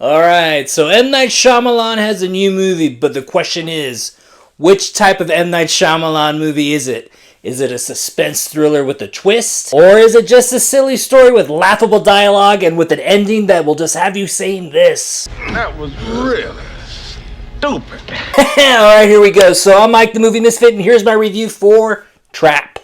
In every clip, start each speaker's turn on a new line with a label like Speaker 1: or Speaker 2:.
Speaker 1: Alright, so M. Night Shyamalan has a new movie, but the question is, which type of M. Night Shyamalan movie is it? Is it a suspense thriller with a twist? Or is it just a silly story with laughable dialogue and with an ending that will just have you saying this?
Speaker 2: That was really stupid.
Speaker 1: Alright, here we go. So I'm Mike the Movie Misfit, and here's my review for Trap.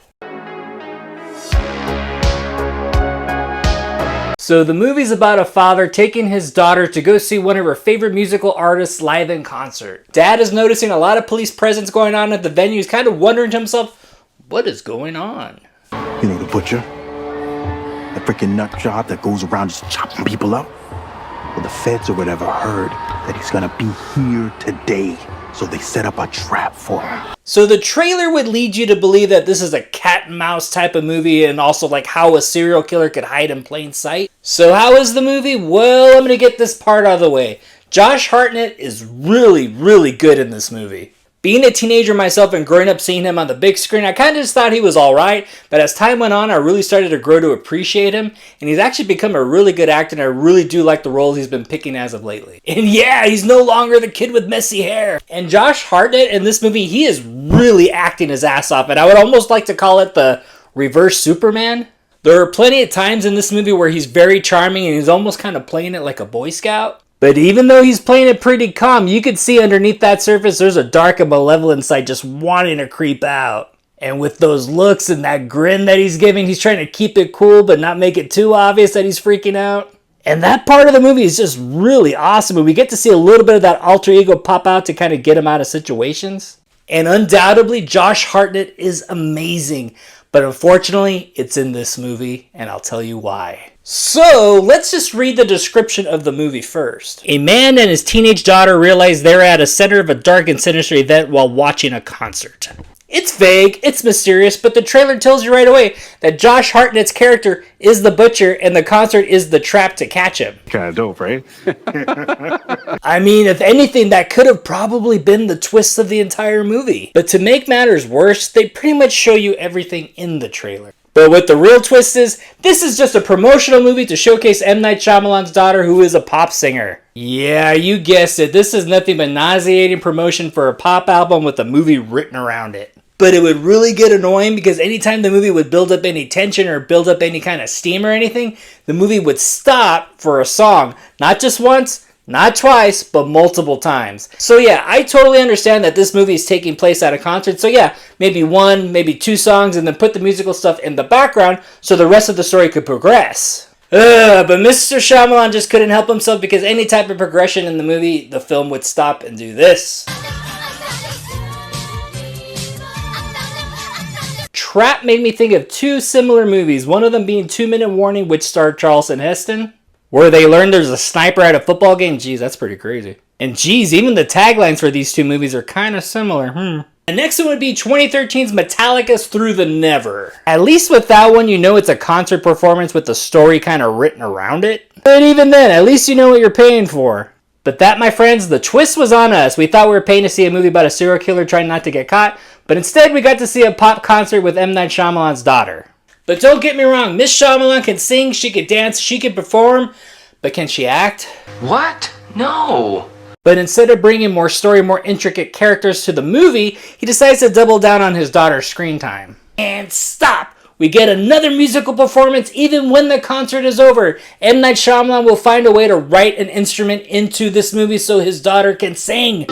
Speaker 1: So the movie's about a father taking his daughter to go see one of her favorite musical artists live in concert. Dad is noticing a lot of police presence going on at the venue. He's kind of wondering to himself, what is going on?
Speaker 3: You know the butcher? The freaking nut job that goes around just chopping people up? Well, the feds or whatever heard that he's gonna be here today, so they set up a trap for him.
Speaker 1: So the trailer would lead you to believe that this is a cat and mouse type of movie, and also like how a serial killer could hide in plain sight. So how is the movie? Well, I'm gonna get this part out of the way. Josh Hartnett is really, really good in this movie. Being a teenager myself and growing up seeing him on the big screen, I kind of just thought he was alright, but as time went on, I really started to grow to appreciate him, and he's actually become a really good actor, and I really do like the roles he's been picking as of lately. And yeah, he's no longer the kid with messy hair. And Josh Hartnett in this movie, he is really acting his ass off, and I would almost like to call it the reverse Superman. There are plenty of times in this movie where he's very charming, and he's almost kind of playing it like a Boy Scout. But even though he's playing it pretty calm, you can see underneath that surface there's a dark and malevolent side just wanting to creep out. And with those looks and that grin that he's giving, he's trying to keep it cool but not make it too obvious that he's freaking out. And that part of the movie is just really awesome, and we get to see a little bit of that alter ego pop out to kind of get him out of situations. And undoubtedly, Josh Hartnett is amazing. But unfortunately, it's in this movie, and I'll tell you why. So, let's just read the description of the movie first. A man and his teenage daughter realize they're at a center of a dark and sinister event while watching a concert. It's vague, it's mysterious, but the trailer tells you right away that Josh Hartnett's character is the butcher and the concert is the trap to catch him.
Speaker 3: Kinda dope, right?
Speaker 1: I mean, if anything, that could have probably been the twist of the entire movie. But to make matters worse, they pretty much show you everything in the trailer. But what the real twist is, this is just a promotional movie to showcase M. Night Shyamalan's daughter, who is a pop singer. Yeah, you guessed it. This is nothing but nauseating promotion for a pop album with a movie written around it. But it would really get annoying because anytime the movie would build up any tension or build up any kind of steam or anything, the movie would stop for a song. Not just once, not twice, but multiple times. So yeah, I totally understand that this movie is taking place at a concert. So yeah, maybe one, maybe two songs, and then put the musical stuff in the background so the rest of the story could progress. But Mr. Shyamalan just couldn't help himself because any type of progression in the movie, the film would stop and do this. Trap made me think of two similar movies, one of them being 2 Minute Warning, which starred Charlton Heston, where they learned there's a sniper at a football game. Geez, that's pretty crazy. And geez, even the taglines for these two movies are kind of similar. The next one would be 2013's Metallica's Through the Never. At least with that one, you know it's a concert performance with the story kind of written around it. But even then, at least you know what you're paying for. But that, my friends, the twist was on us. We thought we were paying to see a movie about a serial killer trying not to get caught, but instead we got to see a pop concert with M. Night Shyamalan's daughter. But don't get me wrong, Miss Shyamalan can sing, she can dance, she can perform, but can she act?
Speaker 4: What? No.
Speaker 1: But instead of bringing more story, more intricate characters to the movie, he decides to double down on his daughter's screen time. And stop! We get another musical performance even when the concert is over. M. Night Shyamalan will find a way to write an instrument into this movie so his daughter can sing.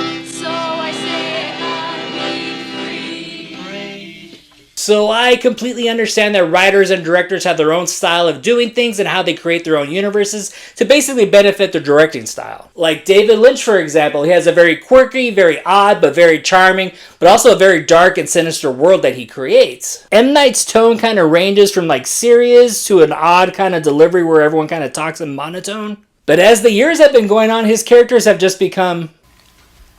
Speaker 1: So I completely understand that writers and directors have their own style of doing things and how they create their own universes to basically benefit their directing style. Like David Lynch, for example, he has a very quirky, very odd, but very charming, but also a very dark and sinister world that he creates. M. Night's tone kind of ranges from like serious to an odd kind of delivery where everyone kind of talks in monotone. But as the years have been going on, his characters have just become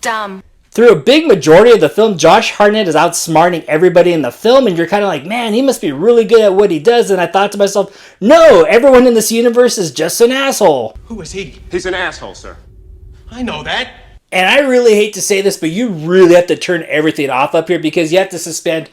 Speaker 5: dumb.
Speaker 1: Through a big majority of the film, Josh Hartnett is outsmarting everybody in the film, and you're kind of like, man, he must be really good at what he does. And I thought to myself, no, everyone in this universe is just an asshole.
Speaker 2: Who is he?
Speaker 4: He's an asshole, sir.
Speaker 2: I know that.
Speaker 1: And I really hate to say this, but you really have to turn everything off up here because you have to suspend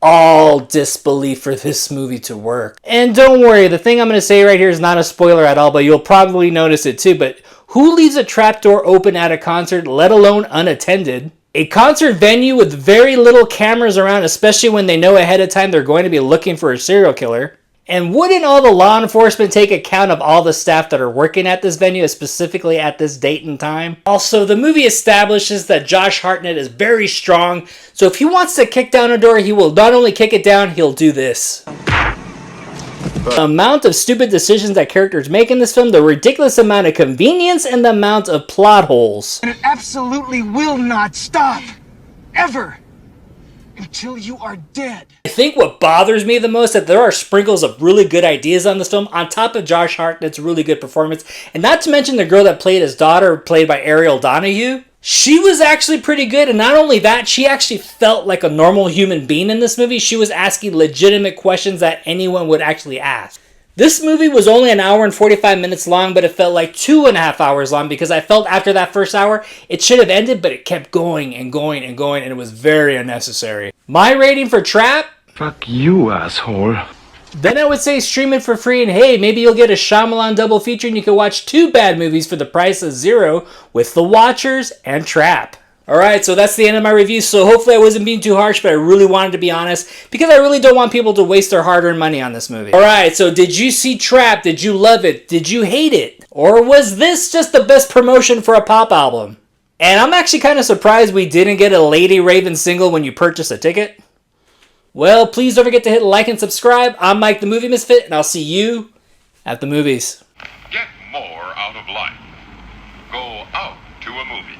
Speaker 1: all disbelief for this movie to work. And don't worry, the thing I'm going to say right here is not a spoiler at all, but you'll probably notice it too. But Who leaves a trapdoor open at a concert, let alone unattended? A concert venue with very little cameras around, especially when they know ahead of time they're going to be looking for a serial killer. And wouldn't all the law enforcement take account of all the staff that are working at this venue, specifically at this date and time? Also, the movie establishes that Josh Hartnett is very strong, so if he wants to kick down a door, he will not only kick it down, he'll do this. The amount of stupid decisions that characters make in this film, the ridiculous amount of convenience, and the amount of plot holes.
Speaker 5: And it absolutely will not stop. Ever. Until you are dead.
Speaker 1: I think what bothers me the most is that there are sprinkles of really good ideas on this film, on top of Josh Hartnett's really good performance. And not to mention the girl that played his daughter, played by Ariel Donahue. She was actually pretty good, and not only that, she actually felt like a normal human being in this movie. She was asking legitimate questions that anyone would actually ask. This movie was only an hour and 45 minutes long, but it felt like 2.5 hours long because I felt after that first hour, it should have ended, but it kept going and going and going, and it was very unnecessary. My rating for Trap?
Speaker 6: Fuck you, asshole.
Speaker 1: Then I would say stream it for free, and hey, maybe you'll get a Shyamalan double feature and you can watch 2 bad movies for the price of 0 with The Watchers and Trap. Alright, so that's the end of my review, so hopefully I wasn't being too harsh, but I really wanted to be honest, because I really don't want people to waste their hard-earned money on this movie. Alright, so did you see Trap? Did you love it? Did you hate it? Or was this just the best promotion for a pop album? And I'm actually kind of surprised we didn't get a Lady Raven single when you purchase a ticket. Well, please don't forget to hit like and subscribe. I'm Mike the Movie Misfit, and I'll see you at the movies.
Speaker 7: Get more out of life. Go out to a movie.